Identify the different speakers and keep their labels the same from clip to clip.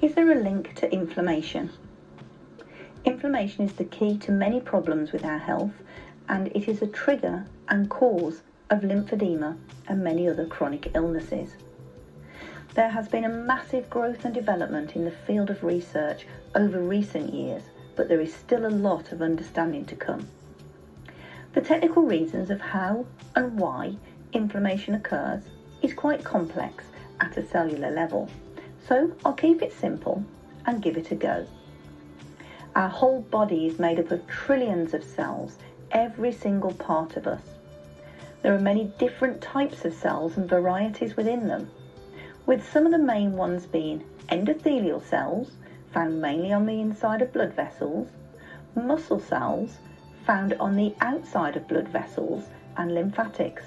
Speaker 1: Is there a link to inflammation? Inflammation is the key to many problems with our health, and it is a trigger and cause of lymphedema and many other chronic illnesses. There has been a massive growth and development in the field of research over recent years, but there is still a lot of understanding to come. The technical reasons of how and why inflammation occurs is quite complex at a cellular level, so I'll keep it simple and give it a go. Our whole body is made up of trillions of cells, every single part of us. There are many different types of cells and varieties within them, with some of the main ones being endothelial cells, found mainly on the inside of blood vessels, muscle cells, found on the outside of blood vessels and lymphatics,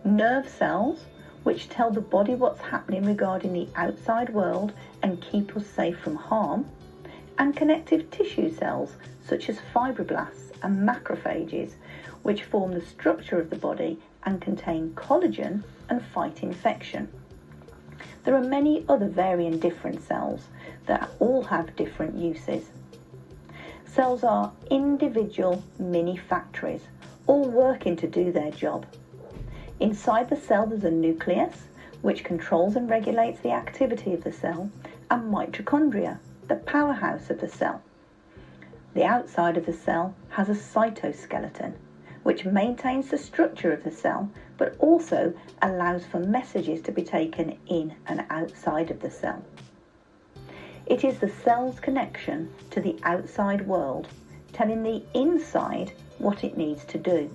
Speaker 1: nerve cells, which tell the body what's happening regarding the outside world and keep us safe from harm, and connective tissue cells such as fibroblasts and macrophages, which form the structure of the body and contain collagen and fight infection. There are many other varying different cells that all have different uses. Cells are individual mini factories, all working to do their job. Inside the cell there's a nucleus, which controls and regulates the activity of the cell, and mitochondria, the powerhouse of the cell. The outside of the cell has a cytoskeleton, which maintains the structure of the cell, but also allows for messages to be taken in and outside of the cell. It is the cell's connection to the outside world, telling the inside what it needs to do.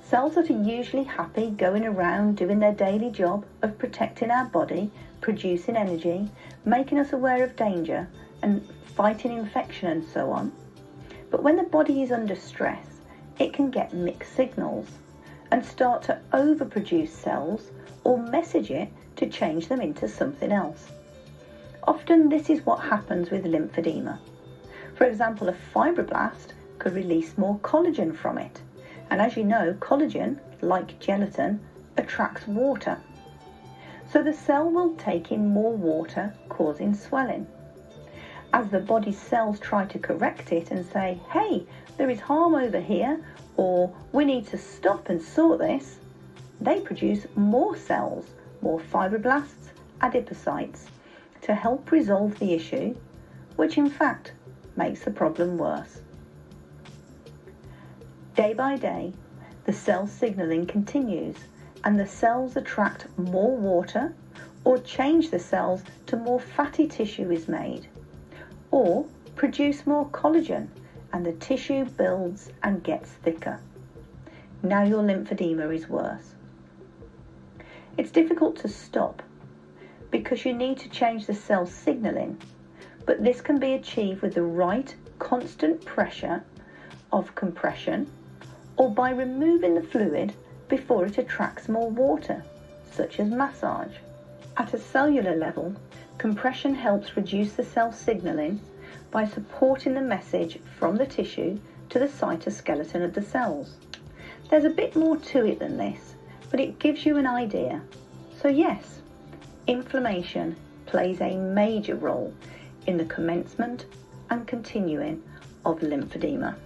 Speaker 1: Cells that are usually happy going around doing their daily job of protecting our body, producing energy, making us aware of danger and fighting infection and so on. But when the body is under stress, it can get mixed signals and start to overproduce cells or message it to change them into something else. Often this is what happens with lymphedema. For example, a fibroblast could release more collagen from it. And as you know, collagen, like gelatin, attracts water. So the cell will take in more water, causing swelling. As the body's cells try to correct it and say, hey, there is harm over here, or we need to stop and sort this, they produce more cells, more fibroblasts, adipocytes, to help resolve the issue, which in fact makes the problem worse. Day by day, the cell signalling continues, and the cells attract more water or change the cells to more fatty tissue is made, or produce more collagen and the tissue builds and gets thicker. Now your lymphedema is worse. It's difficult to stop because you need to change the cell signalling, but this can be achieved with the right constant pressure of compression or by removing the fluid before it attracts more water, such as massage. At a cellular level, compression helps reduce the cell signalling by supporting the message from the tissue to the cytoskeleton of the cells. There's a bit more to it than this, but it gives you an idea. So yes, inflammation plays a major role in the commencement and continuing of lymphedema.